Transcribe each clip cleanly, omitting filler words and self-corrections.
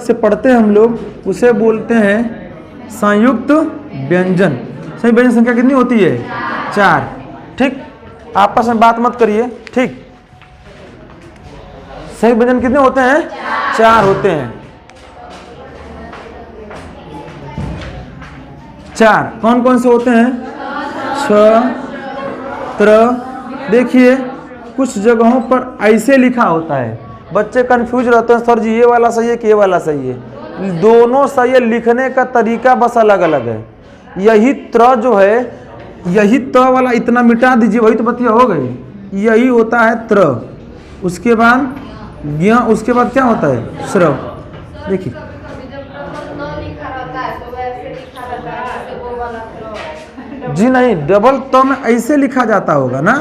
से पढ़ते हैं हम लोग, उसे बोलते हैं संयुक्त व्यंजन। संयुक्त व्यंजन संख्या कितनी होती है? 4। ठीक, आपस में बात मत करिए। ठीक, संयुक्त व्यंजन कितने होते हैं? 4 होते हैं। 4 कौन कौन से होते हैं? छ, त्र। देखिए कुछ जगहों पर ऐसे लिखा होता है, बच्चे कंफ्यूज रहते हैं, सर जी ये वाला सही है कि ये वाला सही है। दोनों सही है, लिखने का तरीका बस अलग अलग है। यही त्र जो है, यही त वाला इतना मिटा दीजिए, वही तो बतिया हो गई। यही होता है त्र। उसके बाद ज्ञ, उसके बाद क्या होता है? श्रव। देखिए जी नहीं, डबल तो में ऐसे लिखा जाता होगा ना।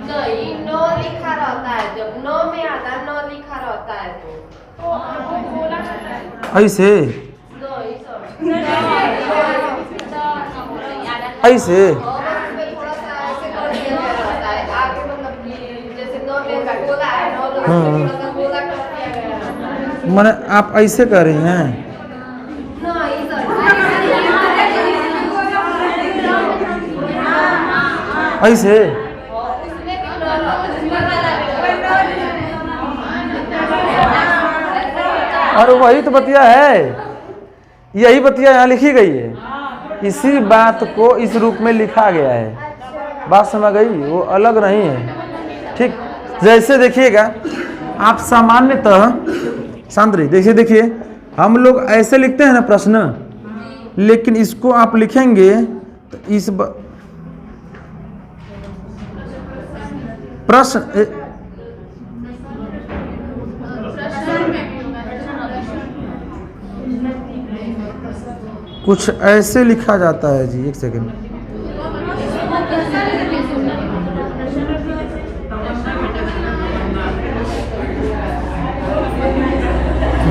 नहीं, नो लिखा रहता है, जब नो में आता है नो लिखा रहता है तो ऐसे ऐसे मैंने आप ऐसे कर रही हैं? ऐसे और वही तो बतिया है, यही बतिया यहाँ लिखी गई है। इसी बात को इस रूप में लिखा गया है। बात समझ गई? वो अलग नहीं है। ठीक, जैसे देखिएगा आप सामान्यतः शांत रहिए, देखिए हम लोग ऐसे लिखते हैं ना प्रश्न, लेकिन इसको आप लिखेंगे तो इस प्रश्न कुछ ऐसे लिखा जाता है जी। एक सेकंड,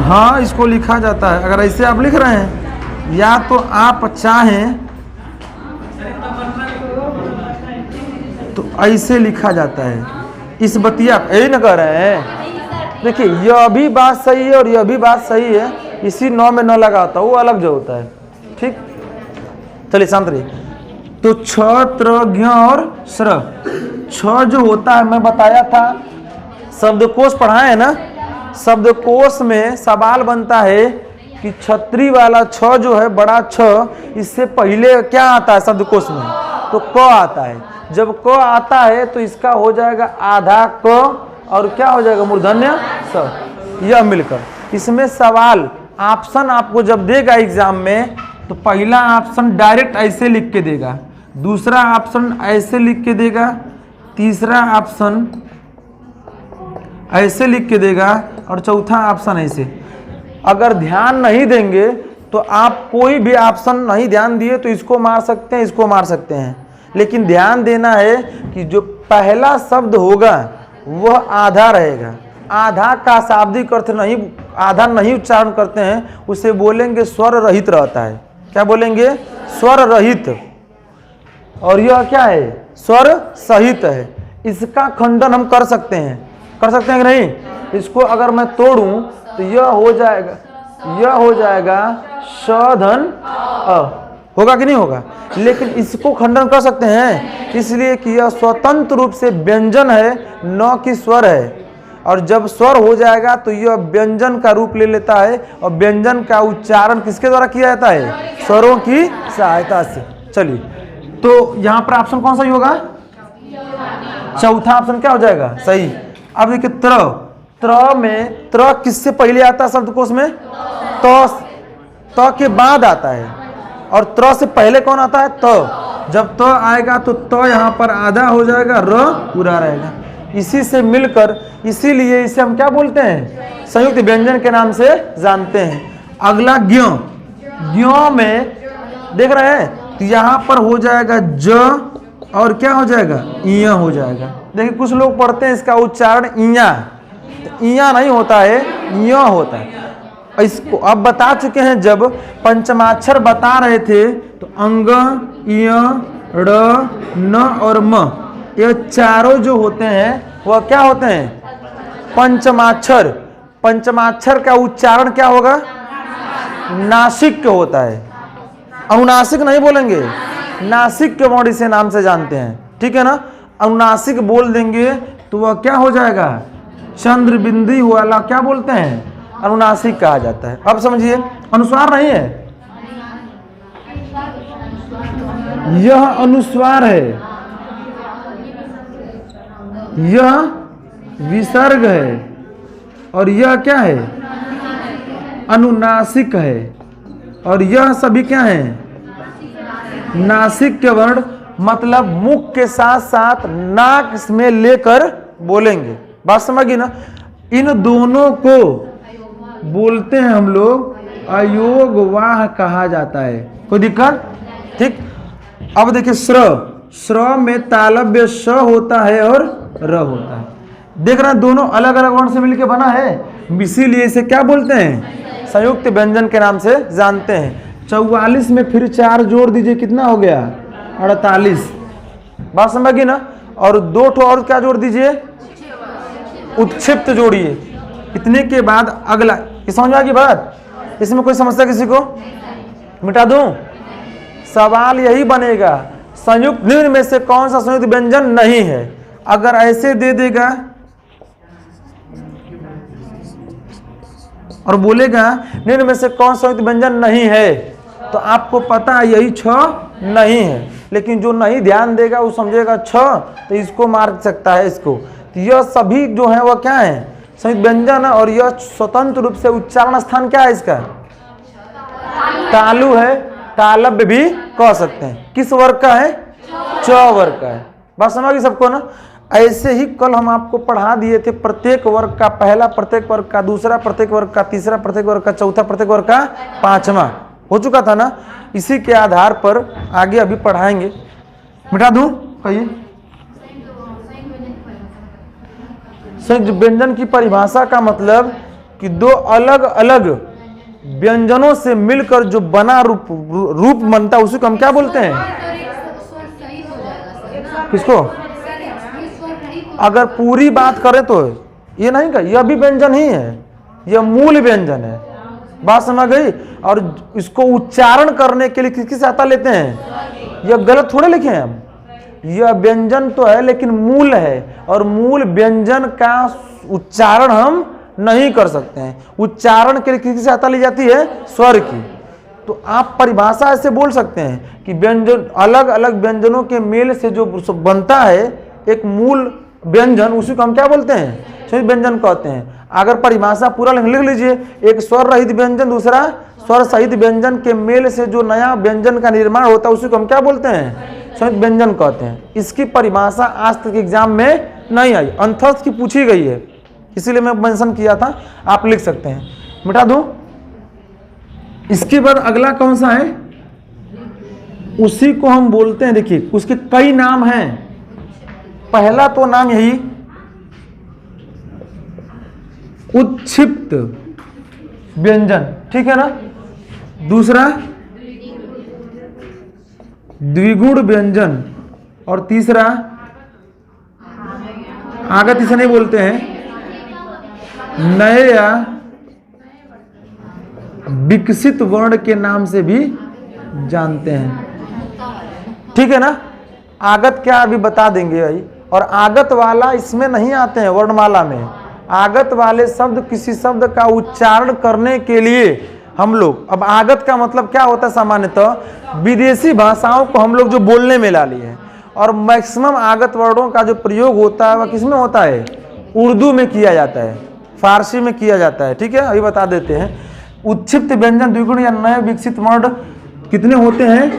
हाँ इसको लिखा जाता है। अगर ऐसे आप लिख रहे हैं, या तो आप चाहें तो ऐसे लिखा जाता है। इस बतिया यही न कह रहे हैं। देखिए यह भी बात सही है और यह भी बात सही है, इसी 9 में 9 लगा होता है, वो अलग जो होता है। ठीक, चलिए शांत रहिए। तो छ, त्र, ज्ञ और श्र। छ जो होता है, मैं बताया था, शब्दकोश पढ़ाए है ना। शब्दकोश में सवाल बनता है कि छतरी वाला छ जो है, बड़ा छ, इससे पहले क्या आता है शब्दकोश में? तो क आता है। जब क आता है तो इसका हो जाएगा आधा क और क्या हो जाएगा? मूर्धन्य स। यह मिलकर इसमें सवाल ऑप्शन आपको जब देगा एग्जाम में, तो पहला ऑप्शन डायरेक्ट ऐसे लिख के देगा, दूसरा ऑप्शन ऐसे लिख के देगा, तीसरा ऑप्शन ऐसे लिख के देगा और चौथा ऑप्शन ऐसे। अगर ध्यान नहीं देंगे तो आप कोई भी ऑप्शन नहीं ध्यान दिए तो इसको मार सकते हैं, इसको मार सकते हैं, लेकिन ध्यान देना है कि जो पहला शब्द होगा वह आधा रहेगा। आधा का शाब्दिक अर्थ नहीं, आधा नहीं उच्चारण करते हैं, उसे बोलेंगे स्वर रहित रहता है। क्या बोलेंगे? स्वर रहित। और यह क्या है? स्वर सहित है। इसका खंडन हम कर सकते हैं कि नहीं? इसको अगर मैं तोड़ूं तो यह हो जाएगा शधन अ, होगा कि नहीं होगा? लेकिन इसको खंडन कर सकते हैं, इसलिए कि यह स्वतंत्र रूप से व्यंजन है, न कि स्वर है। और जब स्वर हो जाएगा तो यह व्यंजन का रूप ले लेता है, और व्यंजन का उच्चारण किसके द्वारा किया जाता है? स्वरों की सहायता से। चलिए, तो यहाँ पर ऑप्शन कौन सा होगा? चौथा ऑप्शन क्या हो जाएगा? सही। अब देखिए त्र में, त्र किससे पहले आता है शब्दकोश में? त के बाद आता है, और त्र से पहले कौन आता है? त। जब त आएगा तो त यहाँ पर आधा हो जाएगा, र पूरा रहेगा। इसी से मिलकर, इसीलिए इसे हम क्या बोलते हैं? संयुक्त व्यंजन के नाम से जानते हैं। अगला ज्ञ। ज्ञ में देख रहे हैं तो यहाँ पर हो जाएगा ज, और क्या हो जाएगा? इया हो जाएगा। देखिए कुछ लोग पढ़ते हैं इसका उच्चारण इया, तो इया नहीं होता है, इया होता है। इसको अब बता चुके हैं, जब पंचमाक्षर बता रहे थे तो अंग, इय, ड़, न और म, ये चारों जो होते हैं वह क्या होते हैं? पंचमाक्षर। पंचमाक्षर का उच्चारण क्या होगा? नासिक के होता है, अनुनासिक नहीं बोलेंगे, नासिक के वर्ण इसे नाम से जानते हैं, ठीक है ना। अनुनासिक बोल देंगे तो वह क्या हो जाएगा? चंद्र बिंदु वाला क्या बोलते हैं? अनुनासिक कहा जाता है। अब समझिए, अनुस्वार नहीं है, यह अनुस्वार है, यह विसर्ग है, और यह क्या है? अनुनासिक है, और यह सभी क्या है? नासिक के वर्ण, मतलब मुख के साथ साथ नाक इसमें लेकर बोलेंगे। बात समझिए ना। इन दोनों को बोलते हैं हम लोग अयोगवाह कहा जाता है। कोई दिक्कत? ठीक। अब देखिए स्र में तालव्य स होता है और र होता है। देख रहे हैं दोनों अलग अलग वर्ण से मिलकर बना है, इसीलिए इसे क्या बोलते हैं? संयुक्त व्यंजन के नाम से जानते हैं। 44 में फिर 4 जोड़ दीजिए, कितना हो गया? 48। बात समझिए ना। और 2 ठो और क्या जोड़ दीजिए? उत्क्षिप्त जोड़िए। इतने के बाद अगला, समझ में आ गई बात? इसमें कोई समस्या किसी को? मिटा दूं? सवाल यही बनेगा, संयुक्त निम्न में से कौन सा संयुक्त व्यंजन नहीं है? अगर ऐसे दे देगा और बोलेगा निम्न में से कौन सा संयुक्त व्यंजन नहीं है, तो आपको पता है यही 6 नहीं है। लेकिन जो नहीं ध्यान देगा वो समझेगा 6, तो इसको मार सकता है इसको। तो यह सभी जो है वह क्या है? संयुक्त व्यंजन है। और यह स्वतंत्र रूप से उच्चारण स्थान क्या है इसका? तालु है, तालव्य भी कह सकते हैं। किस वर्ग का है? च वर्ग का है। बात समझ गई सबको ना। ऐसे ही कल हम आपको पढ़ा दिए थे प्रत्येक वर्ग का पहला, प्रत्येक वर्ग का दूसरा, प्रत्येक वर्ग का तीसरा, प्रत्येक वर्ग का चौथा, प्रत्येक वर्ग का पांचवा हो चुका था ना। इसी के आधार पर आगे अभी पढ़ाएंगे। मिटा दूं? कहिए। संयुक्त व्यंजन की परिभाषा का मतलब कि 2 अलग अलग व्यंजनों से मिलकर जो बना रूप बनता है उसी को हम क्या बोलते हैं? किसको? अगर पूरी बात करें तो ये नहीं का, यह भी व्यंजन ही है, यह मूल व्यंजन है। बात समझ गई? और इसको उच्चारण करने के लिए किसकी सहायता लेते हैं? यह गलत थोड़े लिखे हैं हम। यह व्यंजन तो है लेकिन मूल है, और मूल व्यंजन का उच्चारण हम नहीं कर सकते हैं। उच्चारण के लिए किसकी सहायता ली जाती है? स्वर की। तो आप परिभाषा ऐसे बोल सकते हैं कि व्यंजन, अलग अलग व्यंजनों के मेल से जो बनता है एक मूल व्यंजन, उसी को हम क्या बोलते हैं? संयुक्त व्यंजन कहते हैं। अगर परिभाषा पूरा लिख लीजिए, एक स्वर रहित व्यंजन, दूसरा स्वर सहित व्यंजन के मेल से जो नया व्यंजन का निर्माण होता है उसी को हम क्या बोलते हैं? संयुक्त व्यंजन कहते हैं। इसकी परिभाषा आज तक एग्जाम में नहीं आई, अंतर्थ की पूछी गई है, इसीलिए मैं मेंशन किया था, आप लिख सकते हैं। मिटा दूं? इसके बाद अगला कौन सा है? उसी को हम बोलते हैं, देखिए उसके कई नाम हैं। पहला तो नाम यही उत्क्षिप्त व्यंजन, ठीक है ना। दूसरा द्विगुण व्यंजन, और तीसरा आगत इसे नहीं बोलते हैं, नए या विकसित वर्ण के नाम से भी जानते हैं, ठीक है ना। आगत क्या अभी बता देंगे भाई। और आगत वाला इसमें नहीं आते हैं वर्णमाला में। आगत वाले शब्द किसी शब्द का उच्चारण करने के लिए हम लोग, अब आगत का मतलब क्या होता है सामान्यतः? विदेशी भाषाओं को हम लोग जो बोलने में ला लिए हैं, और मैक्सिमम आगत वर्णों का जो प्रयोग होता है वह किसमें होता है? उर्दू में किया जाता है, फारसी में किया जाता है, ठीक है। अभी बता देते हैं। उत्क्षिप्त व्यंजन द्विगुण या नए विकसित वर्ण कितने होते हैं?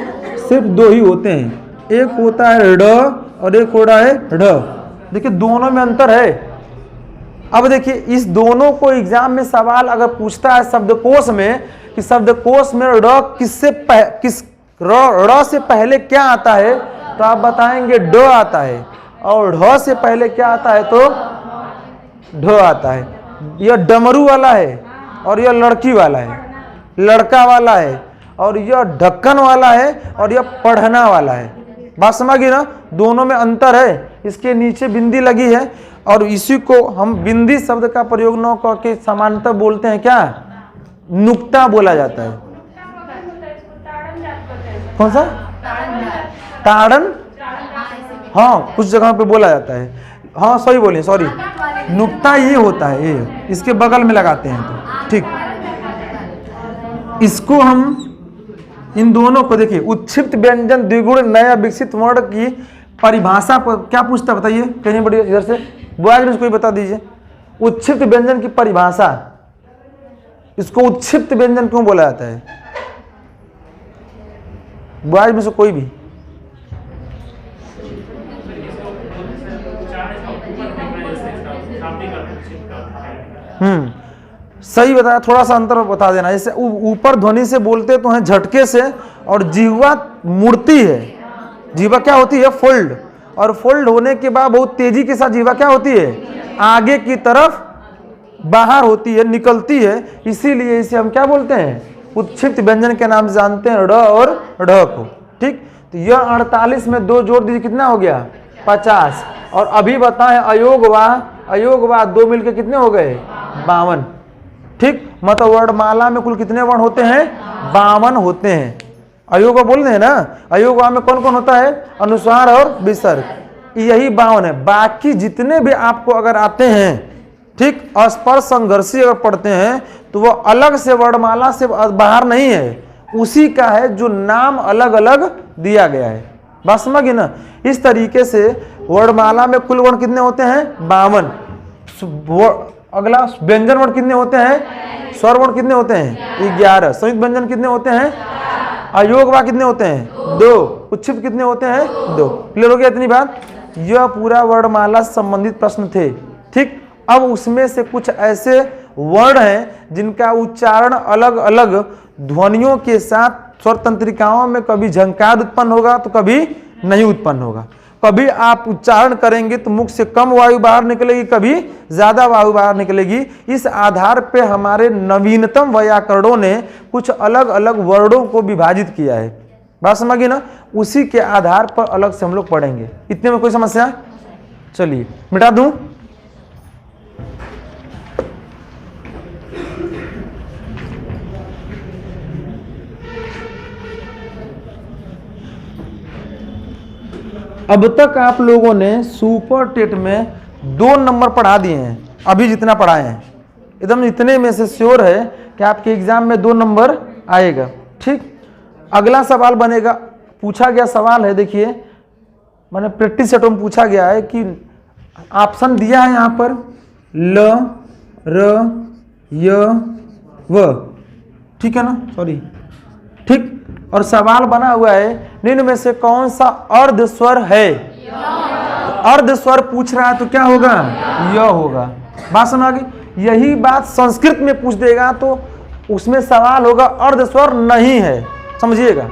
सिर्फ 2 ही होते हैं। एक होता है ड और एक होता है ढ। देखिए दोनों में अंतर है। अब देखिए इस दोनों को एग्जाम में सवाल अगर पूछता है शब्दकोश में कि शब्दकोश में ड किस र से पहले क्या आता है, तो आप बताएंगे ड आता है, और ढ से पहले क्या आता है तो ढ आता है। यह डमरू वाला है और यह लड़की वाला है, लड़का वाला है, और यह ढक्कन वाला है और यह पढ़ना वाला है। बात समझ गई ना। दोनों में अंतर है। इसके नीचे बिंदी लगी है, और इसी को हम बिंदी शब्द का प्रयोग न करके समानतः बोलते हैं क्या, नुक्ता बोला जाता है। कौन सा? ताड़न, हाँ कुछ जगह पे बोला जाता है, हाँ सही बोले, सॉरी, नुक्ता ये होता है, ये इसके बगल में लगाते हैं तो ठीक। इसको हम इन दोनों को देखिए, उत्क्षिप्त व्यंजन द्विगुण नया विकसित वर्ण की परिभाषा पर क्या पूछता बताइए, कहीं बढ़िया इधर से बॉयज में कोई बता दीजिए, उत्क्षिप्त व्यंजन की परिभाषा, इसको उत्क्षिप्त व्यंजन क्यों बोला जाता है? बॉयज में से कोई भी? सही बताया, थोड़ा सा अंतर बता देना। जैसे ऊपर ध्वनि से बोलते तो हैं झटके से, और जिह्वा मुड़ती है, जिह्वा क्या होती है, फोल्ड, और फोल्ड होने के बाद बहुत तेजी के साथ जिह्वा क्या होती है, आगे की तरफ बाहर होती है, निकलती है, इसीलिए इसे हम क्या बोलते हैं, उत्क्षिप्त व्यंजन के नाम से जानते हैं, ड़ और ढ को। ठीक, तो यह 48 में 2 जोड़ दीजिए, कितना हो गया, 50। और अभी बताएं अयोगवा 2 मिलकर कितने हो गए, 52। ठीक, मतलब वर्णमाला में कुल कितने वर्ण होते हैं, 52 होते हैं। अयोगवा बोल रहे हैं ना, अयोगवा में कौन कौन होता है, अनुस्वार और विसर्ग, यही 52 है। बाकी जितने भी आपको अगर आते हैं, ठीक, अस्पर्श संघर्षी अगर पढ़ते हैं तो वो अलग से वर्णमाला से बाहर नहीं है, उसी का है जो नाम अलग अलग दिया गया है। बात समझ गए ना? इस तरीके से वर्णमाला में कुल वर्ण कितने होते हैं, 52। अगला व्यंजन वर्ण कितने होते हैं, स्वर वर्ण कितने होते हैं, 11। संयुक्त व्यंजन कितने होते हैं, अयोगवा कितने होते हैं, 2। उत्क्षिप्त कितने होते हैं, 2। क्लियर हो गया इतनी बात? यह पूरा वर्णमाला से संबंधित प्रश्न थे। ठीक, अब उसमें से कुछ ऐसे वर्ण हैं जिनका उच्चारण अलग अलग ध्वनियों के साथ स्वर तंत्रिकाओं में कभी झंकार उत्पन्न होगा तो कभी नहीं उत्पन्न होगा। कभी आप उच्चारण करेंगे तो मुख से कम वायु बाहर निकलेगी, कभी ज्यादा वायु बाहर निकलेगी। इस आधार पे हमारे नवीनतम वैयाकरणों ने कुछ अलग अलग वर्णों को विभाजित किया है। बात समझिए ना? उसी के आधार पर अलग से हम लोग पढ़ेंगे। इतने में कोई समस्या? चलिए मिटा दूं। अब तक आप लोगों ने सुपर टेट में 2 नंबर पढ़ा दिए हैं, अभी जितना पढ़ाए हैं एकदम इतने में से श्योर है कि आपके एग्जाम में 2 नंबर आएगा। ठीक, अगला सवाल बनेगा, पूछा गया सवाल है, देखिए मैंने प्रैक्टिस सेट में पूछा गया है कि ऑप्शन दिया है यहाँ पर ल, र, य, व, ठीक है ना, सॉरी, ठीक, और सवाल बना हुआ है निम्न में से कौन सा अर्ध स्वर है। तो अर्ध स्वर पूछ रहा है तो क्या होगा, य होगा। बात समझ आ गई? यही बात संस्कृत में पूछ देगा तो उसमें सवाल होगा अर्ध स्वर नहीं है, समझिएगा।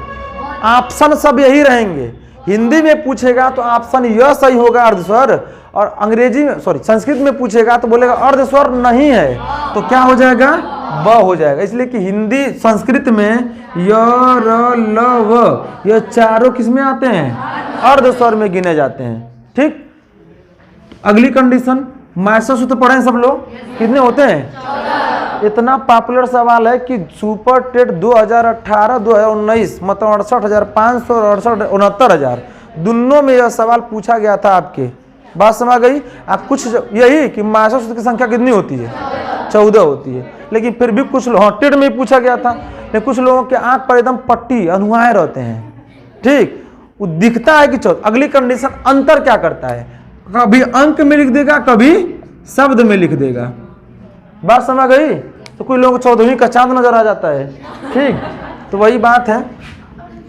ऑप्शन सब यही रहेंगे। हिंदी में पूछेगा तो ऑप्शन य सही होगा अर्ध स्वर, और अंग्रेजी में संस्कृत में पूछेगा तो बोलेगा अर्ध स्वर नहीं है, तो क्या हो जाएगा, ब हो जाएगा। इसलिए कि हिंदी संस्कृत में य, र, ल, व ये चारों किसमें आते हैं, अर्ध स्वर में गिने जाते हैं। ठीक, अगली कंडीशन मैसर सूत्र पढ़े सब लोग, कितने होते हैं, इतना पॉपुलर सवाल है कि सुपर टेट 2018-2019 मतलब 68,500 और 69,000 दोनों में यह सवाल पूछा गया था आपके। बात समझ गई? आप कुछ यही कि मैसर सूत्र की संख्या कितनी होती है, 14 होती है, लेकिन फिर भी कुछ टेट में पूछा गया था, लेकिन कुछ लोगों के आंख पर एकदम पट्टी अनुहाए रहते हैं। ठीक, वो दिखता है कि 14। अगली कंडीशन अंतर क्या करता है, कभी अंक में लिख देगा, कभी शब्द में लिख देगा। बात समझ गई? तो कोई लोगों को 14वीं का चांद नजर आ जाता है। ठीक, तो वही बात है,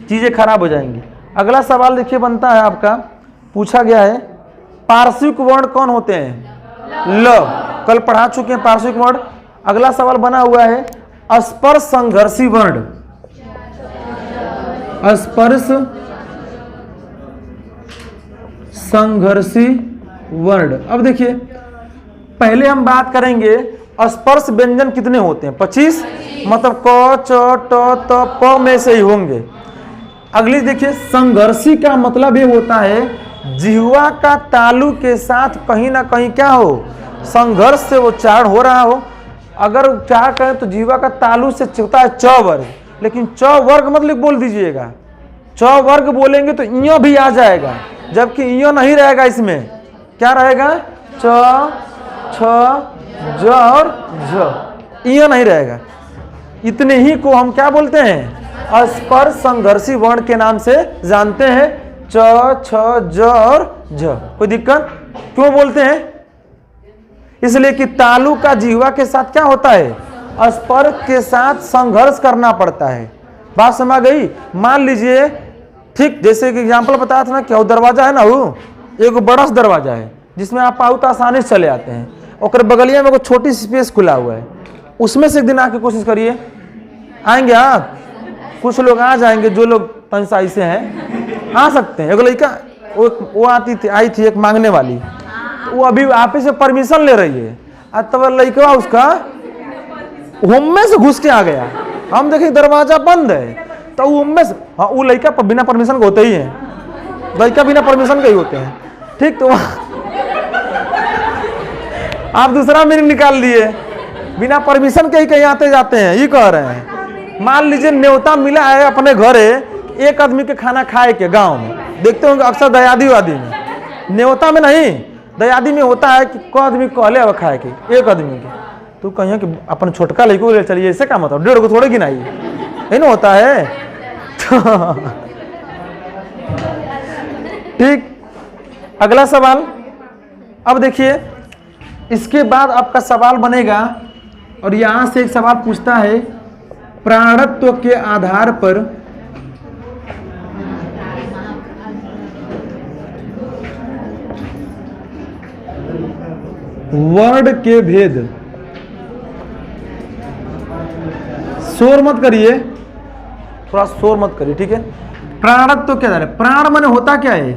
चीजें खराब हो जाएंगी। अगला सवाल देखिए बनता है आपका, पूछा गया है पार्श्विक वर्ण कौन होते हैं, ल, कल पढ़ा चुके हैं पार्श्विक वर्ण। अगला सवाल बना हुआ है स्पर्श संघर्षी वर्ण, स्पर्श संघर्षी वर्ण। अब देखिए पहले हम बात करेंगे स्पर्श व्यंजन कितने होते हैं, 25, मतलब क, च, ट, त, प में से ही होंगे। अगली देखिए संघर्षी का मतलब ये होता है जिह्वा का तालु के साथ कहीं ना कहीं क्या हो, संघर्ष से उच्चारण हो रहा हो। अगर उच्चारण करें तो जिह्वा का तालु से होता है च वर्ग, लेकिन च वर्ग मतलब बोल दीजिएगा, च वर्ग बोलेंगे तो इयो भी आ जाएगा, जबकि इयो नहीं रहेगा। इसमें क्या रहेगा, च छ ज और झ, इयो नहीं रहेगा। इतने ही को हम क्या बोलते हैं, अस्पर्श संघर्षी वर्ण के नाम से जानते हैं, च छ ज और झ। कोई दिक्कत? क्यों बोलते हैं? इसलिए कि तालु का जिह्वा के साथ क्या होता है, स्पर्श के साथ संघर्ष करना पड़ता है। बात समझ गई? मान लीजिए ठीक जैसे कि एग्जांपल बताया था ना, क्या दरवाजा है ना, वो एक बड़ा सा दरवाजा है जिसमें आप बहुत आसानी से चले आते हैं, और बगलिया में कोई छोटी स्पेस खुला हुआ है, उसमें से एक दिन आके कोशिश करिए। आएंगे आप? कुछ लोग आ जाएंगे, जो लोग तंसाई से हैं आ सकते हैं। एक लड़का वो आई थी एक मांगने वाली, वो अभी आप ही से परमिशन ले रही है, तब लड़का उसका होम में से घुस के आ गया। हम देखें दरवाजा बंद है, तो वो में से, हाँ वो लड़का बिना परमिशन के होते ही है, लड़का बिना परमिशन के ही होते हैं। ठीक, तो आप दूसरा मीनिंग निकाल लिए, बिना परमिशन के ही कहीं आते जाते हैं, ये कह रहे हैं। मान लीजिए न्योता मिला है अपने घर एक आदमी के खाना खाए के, गांव में देखते होंगे अक्सर दयादी वादी में, न्योता में नहीं दयादी में होता है कि को आदमी कहले अब खाए के, एक आदमी के, तो कहिए कि अपन छोटका लड़को ले चलिए, ऐसे क्या मतलब 1.5 को थोड़े गिनाइए, यही ना होता है। ठीक, अगला सवाल अब देखिए, इसके बाद आपका सवाल बनेगा, और यहां से एक सवाल पूछता है, प्राणत्व के आधार पर वर्ण के भेद। शोर मत करिए, थोड़ा शोर मत करिए, ठीक है। प्राणत्व के आधार, प्राण माने होता क्या है,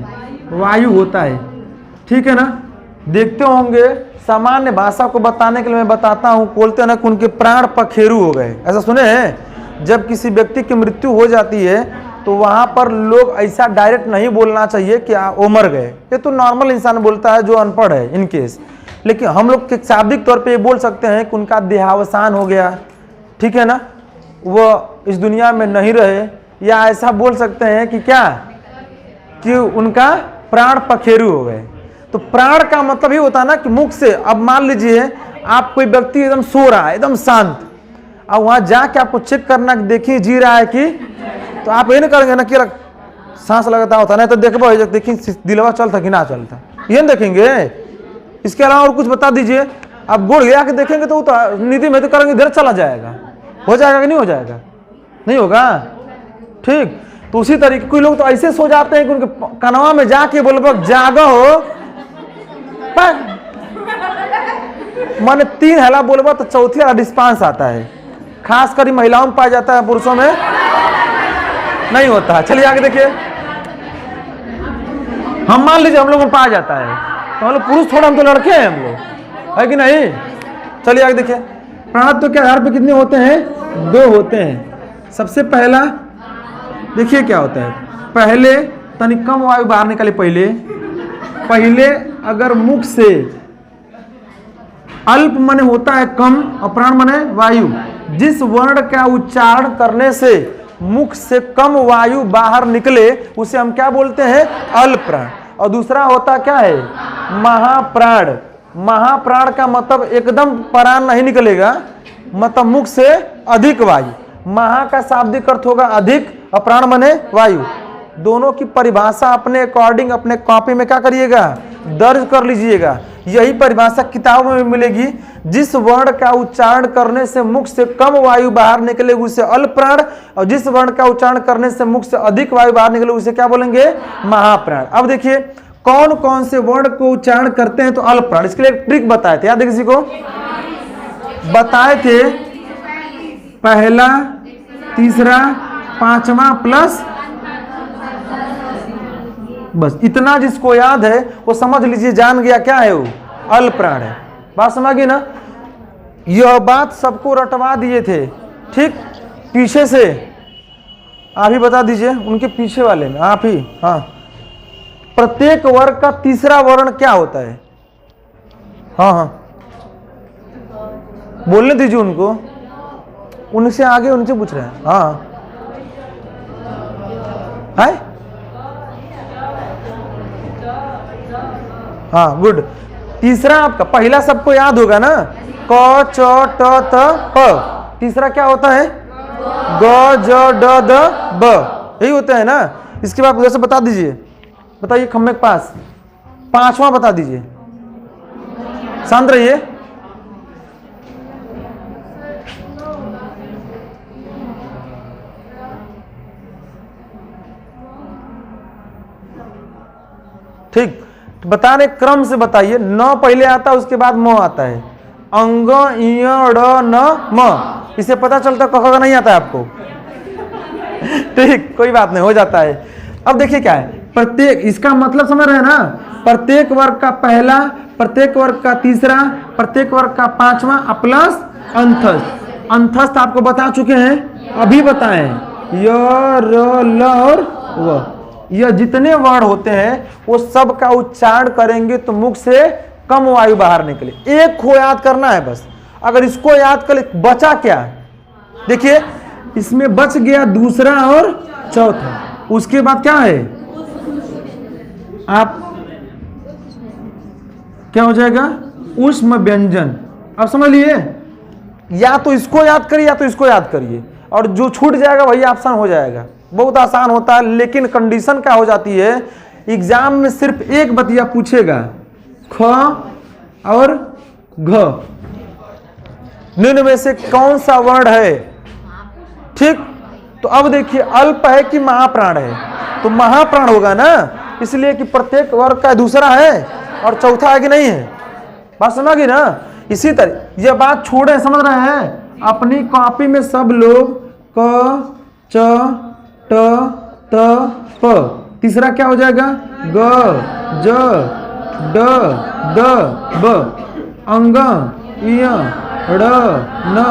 वायु होता है, ठीक है ना। देखते होंगे सामान्य भाषा को बताने के लिए मैं बताता हूँ, बोलते हैं ना कि उनके प्राण पखेरु हो गए, ऐसा सुने हैं। जब किसी व्यक्ति की मृत्यु हो जाती है तो वहाँ पर लोग ऐसा डायरेक्ट नहीं बोलना चाहिए कि वो मर गए, ये तो नॉर्मल इंसान बोलता है जो अनपढ़ है इन केस, लेकिन हम लोग के शाब्दिक तौर पे ये बोल सकते हैं कि उनका देहावसान हो गया, ठीक है ना, वो इस दुनिया में नहीं रहे, या ऐसा बोल सकते हैं कि क्या, कि उनका प्राण पखेरु हो गए। तो प्राण का मतलब ये होता है ना कि मुख से, अब मान लीजिए आप कोई व्यक्ति एकदम सो रहा है एकदम शांत, अब वहां जाके आपको चेक करना कि देखिए जी रहा है कि, तो आप ये नहीं करेंगे ना कि सांस लगाता होता, नहीं तो देखो देखिए दिलवा चलता कि ना चलता, ये देखेंगे। इसके अलावा और कुछ बता दीजिए, आप गोड़ गिरा के देखेंगे तो वो तो नीति में तो करेंगे इधर चला जाएगा, हो जाएगा कि नहीं हो जाएगा, नहीं होगा, ठीक। तो उसी तरीके कोई लोग तो ऐसे सो जाते हैं कि उनके कनवा में जाके बोलो जागो हो, माने 3 हला बोलबा तो चौथी वाला रिस्पांस आता है, खास कर महिलाओं में पाया जाता है, पुरुषों में नहीं होता है। चलिए आगे देखिए, हम मान लीजिए हम लोग में पाया जाता है, तो हम लोग पुरुष थोड़ा, हम तो लड़के हैं हम लोग, है कि नहीं। चलिए आगे देखिए, प्राणत्व के आधार पर कितने होते हैं, 2 होते हैं। सबसे पहला देखिए क्या होता है, पहले तनिक कम वायु बाहर निकाले, पहले अगर मुख से, अल्प माने होता है कम और प्राण माने वायु, जिस वर्ण का उच्चारण करने से मुख से कम वायु बाहर निकले उसे हम क्या बोलते हैं, अल्प प्राण। और दूसरा होता क्या है, महाप्राण। महाप्राण का मतलब एकदम प्राण नहीं निकलेगा, मतलब मुख से अधिक वायु। महा का शाब्दिक अर्थ होगा अधिक, और प्राण माने वायु। दोनों की परिभाषा अपने अकॉर्डिंग अपने कॉपी में क्या करिएगा, दर्ज कर लीजिएगा। यही परिभाषा किताबों में मिलेगी, जिस वर्ण का उच्चारण करने से मुख से कम वायु बाहर निकले उसे अल्प प्राण, और जिस वर्ण का उच्चारण करने से मुख से अधिक वायु बाहर निकले उसे क्या बोलेंगे, महाप्राण। अब देखिए कौन कौन से वर्ण को उच्चारण करते हैं तो अल्प प्राण। इसके लिए एक ट्रिक बताए थे, याद है किसी को, बताए थे, पहला, तीसरा, पांचवा प्लस, बस इतना जिसको याद है वो समझ लीजिए जान गया क्या है, वो अल्प प्राण है। बात समझ गई ना। यह बात सबको रटवा दिए थे, ठीक। पीछे से आप ही बता दीजिए, उनके पीछे वाले में आप ही, हाँ प्रत्येक वर्ग का तीसरा वर्ण क्या होता है? हाँ हाँ बोलने दीजिए उनको, उनसे आगे उनसे पूछ रहे हैं। हाँ है, हाँ गुड। तीसरा आपका, पहला सबको याद होगा ना, क च ट त प। तीसरा क्या होता है? ग ज ड द ब, यही होता है ना। इसके बाद उधर से बता दीजिए, बताइए खम्मे के पास पांचवा बता दीजिए। शांत रहिए। ठीक, तो बताने क्रम से बताइए। न पहले आता है, उसके बाद म आता है। अंग इय ड़ न म, इसे पता चलता है, क ख नहीं आता है आपको। ठीक, कोई बात नहीं, हो जाता है। अब देखिए क्या है, प्रत्येक, इसका मतलब समझ रहे हैं ना, प्रत्येक वर्ग का पहला, प्रत्येक वर्ग का तीसरा, प्रत्येक वर्ग का पांचवा प्लस अंतस्थ। अंतस्थ आपको बता चुके हैं, अभी बताएं। य र ल और व, यह जितने वर्ण होते हैं वो सब का उच्चारण करेंगे तो मुख से कम वायु बाहर निकले। एक को याद करना है बस। अगर इसको याद कर, बचा क्या? देखिए इसमें बच गया दूसरा और चौथा, उसके बाद क्या है? आप क्या हो जाएगा? ऊष्म व्यंजन। अब समझ लिए, या तो इसको याद करिए या तो इसको याद करिए, और जो छूट जाएगा वही ऑप्शन हो जाएगा। बहुत आसान होता है, लेकिन कंडीशन क्या हो जाती है, एग्जाम में सिर्फ एक बतिया पूछेगा, ख और घ, निम्न में से कौन सा वर्ण है? ठीक, तो अब देखिए अल्प है कि महाप्राण है? तो महाप्राण होगा ना, इसलिए कि प्रत्येक वर्ग का दूसरा है और चौथा है कि नहीं है। बात समझ गई ना? इसी तरह यह बात छोड़े, समझ रहे हैं? अपनी कॉपी में सब लोग क च ट त प, तीसरा क्या हो जाएगा? ग ज ड द ब, अंग इय ड़ न।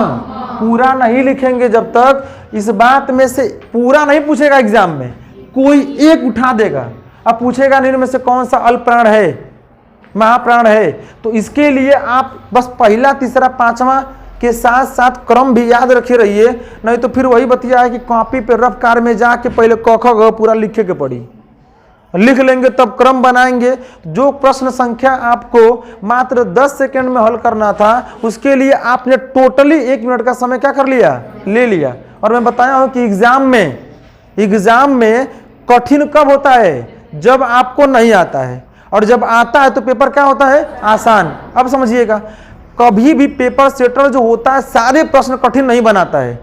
पूरा नहीं लिखेंगे जब तक, इस बात में से पूरा नहीं पूछेगा एग्जाम में, कोई एक उठा देगा। अब पूछेगा निम्न में से कौन सा अल्प प्राण है, महाप्राण है? तो इसके लिए आप बस पहला, तीसरा, पांचवा के साथ साथ क्रम भी याद रखे रहिए, नहीं तो फिर वही बतिया है कि कॉपी पे रफ कार में जाके पहले क ख ग पूरा लिखे के पड़ी। लिख लेंगे तब क्रम बनाएंगे। जो प्रश्न संख्या आपको मात्र 10 सेकंड में हल करना था, उसके लिए आपने टोटली 1 मिनट का समय क्या कर लिया, ले लिया। और मैं बताया हूं कि एग्जाम में कठिन कब होता है? जब आपको नहीं आता है, और जब आता है तो पेपर क्या होता है? आसान। अब समझिएगा, कभी भी पेपर सेटर जो होता है सारे प्रश्न कठिन नहीं बनाता है।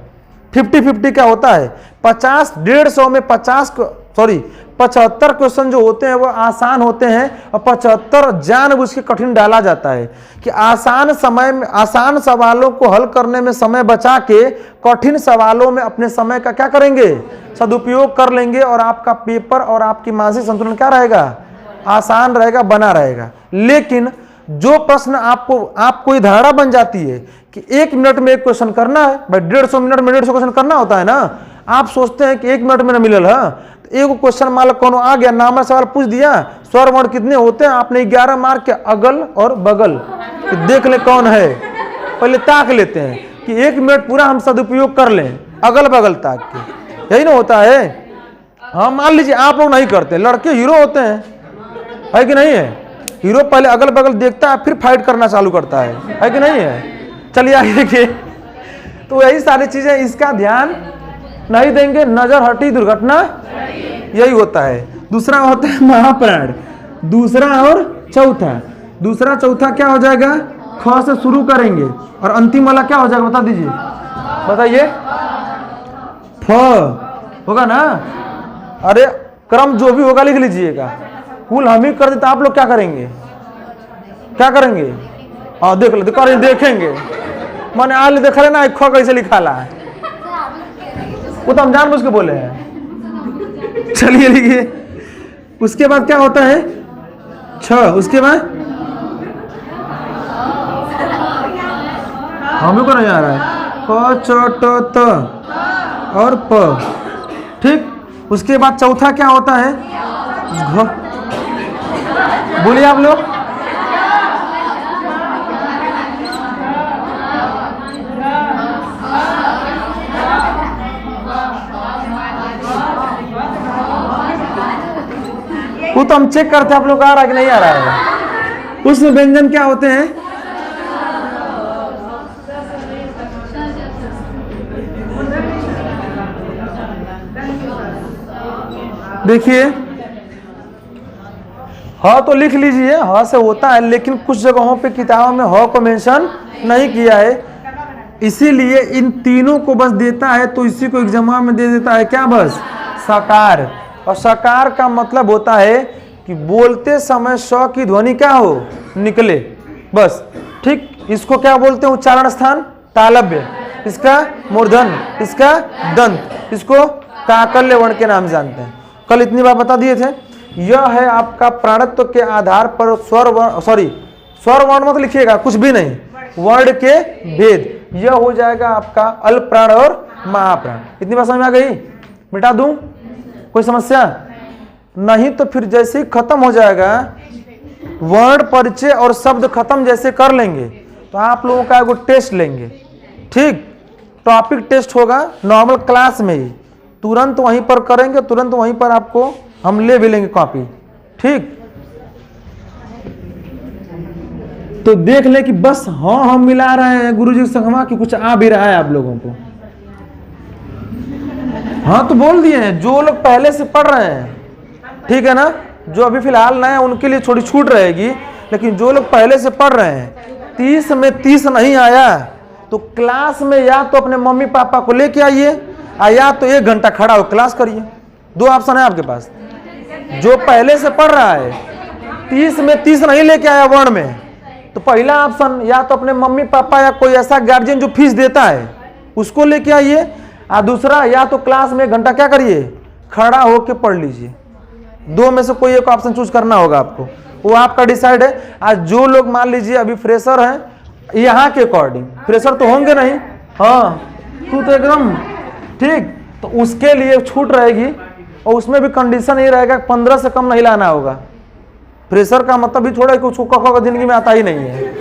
50-50 क्या होता है? 150 में 75 क्वेश्चन जो होते हैं वो आसान होते हैं, और 75 जानबूझ के कठिन डाला जाता है कि आसान समय में, आसान सवालों को हल करने में समय बचा के कठिन सवालों में अपने समय का क्या करेंगे? सदुपयोग कर लेंगे, और आपका पेपर और आपकी मानसिक संतुलन क्या रहेगा? आसान रहेगा, बना रहेगा। लेकिन जो प्रश्न आपको धारणा बन जाती है कि 1 मिनट में एक क्वेश्चन करना है, भाई 150 मिनट में 150 क्वेश्चन करना होता है ना। आप सोचते हैं कि 1 मिनट में ना मिलल है, तो एक क्वेश्चन मान लो कोनो आ गया, नाम सवाल पूछ दिया, स्वर वर्ण कितने होते हैं, आपने 11 मार्क के अगल और बगल, कि देख ले कौन है, पहले ताक लेते हैं कि 1 मिनट पूरा हम सदुपयोग कर लें, अगल बगल ताक के, यही ना होता है। हाँ मान लीजिए आप लोग नहीं करते, लड़के हीरो होते हैं, है कि नहीं है? हीरो पहले अगल बगल देखता है, फिर फाइट करना चालू करता है कि नहीं है? चलिए आगे देखिए। तो यही सारी चीजें, इसका ध्यान नहीं देंगे, नजर हटी दुर्घटना, यही होता है। दूसरा होता है महाप्राण, दूसरा और चौथा। दूसरा चौथा क्या हो जाएगा? ख से शुरू करेंगे, और अंतिम वाला क्या हो जाएगा बता दीजिए, बताइए। फ होगा ना? अरे क्रम जो भी होगा लिख लीजिएगा, कुल हम ही कर देते, आप लोग क्या करेंगे? क्या करेंगे? हाँ देख लो, देखेंगे मैंने आल देख रहे ना, ख कैसे लिखा ला है, वो तो हम जानबूझ के बोले हैं। चलिए लिखिए। उसके बाद क्या होता है? छ। उसके बाद हमें को नहीं आ रहा है, क च ट त और प। ठीक, उसके बाद चौथा क्या होता है? घ। बोलिए आप लोग। वो तो हम चेक करते हैं आप लोग आ रहा है कि नहीं आ रहा है। उसमें व्यंजन क्या होते हैं? देखिए, ह तो लिख लीजिए, ह से होता है, लेकिन कुछ जगहों पे किताबों में ह को मेंशन नहीं किया है, इसीलिए इन तीनों को बस देता है, तो इसी को एग्जाम में दे देता है क्या? बस सकार। और सकार का मतलब होता है कि बोलते समय स की ध्वनि क्या हो? निकले, बस। ठीक, इसको क्या बोलते हैं? उच्चारण स्थान, तालव्य, इसका मूर्धन, इसका दंत, इसको काकल्य वर्ण के नाम जानते हैं। कल इतनी बार बता दिए थे। यह है आपका प्राणत्व के आधार पर स्वर वर्ण मत लिखिएगा, कुछ भी नहीं, वर्ण के भेद। यह हो जाएगा आपका अल्प प्राण और महाप्राण। इतनी बात समझ में आ गई? मिटा दूं? कोई समस्या नहीं? तो फिर जैसे ही खत्म हो जाएगा, वर्ण परिचय और शब्द खत्म जैसे कर लेंगे, तो आप लोगों का एगो टेस्ट लेंगे। ठीक, टॉपिक टेस्ट होगा नॉर्मल क्लास में ही, तुरंत वहीं पर करेंगे, तुरंत वहीं पर आपको हम ले भी लेंगे कॉपी। ठीक, तो देख ले कि बस हाँ हम मिला रहे हैं गुरुजी के संगमा कि कुछ आ भी रहा है आप लोगों को। हाँ तो बोल दिए हैं, जो लोग पहले से पढ़ रहे हैं, ठीक है ना, जो अभी फिलहाल नए हैं उनके लिए थोड़ी छूट रहेगी, लेकिन जो लोग पहले से पढ़ रहे हैं, 30 में 30 नहीं आया तो क्लास में या तो अपने मम्मी पापा को लेके आइए, या तो 1 घंटा खड़ा हो क्लास करिए। 2 ऑप्शन है आपके पास। जो पहले से पढ़ रहा है, 30 में 30 नहीं लेके आया वर्ण में, तो पहला ऑप्शन या तो अपने मम्मी पापा या कोई ऐसा गार्जियन जो फीस देता है उसको लेके आइए, और दूसरा या तो क्लास में 1 घंटा क्या करिए, खड़ा होके पढ़ लीजिए। 2 में से कोई एक ऑप्शन चूज करना होगा आपको, वो आपका डिसाइड है। आज जो लोग मान लीजिए अभी फ्रेशर हैं, यहाँ के अकॉर्डिंग फ्रेशर तो होंगे नहीं, हाँ तू तो एकदम ठीक, तो उसके लिए छूट रहेगी, और उसमें भी कंडीशन ये रहेगा 15 से कम नहीं लाना होगा। फ्रेशर का मतलब भी थोड़ा कुछ का जिंदगी में आता ही नहीं है।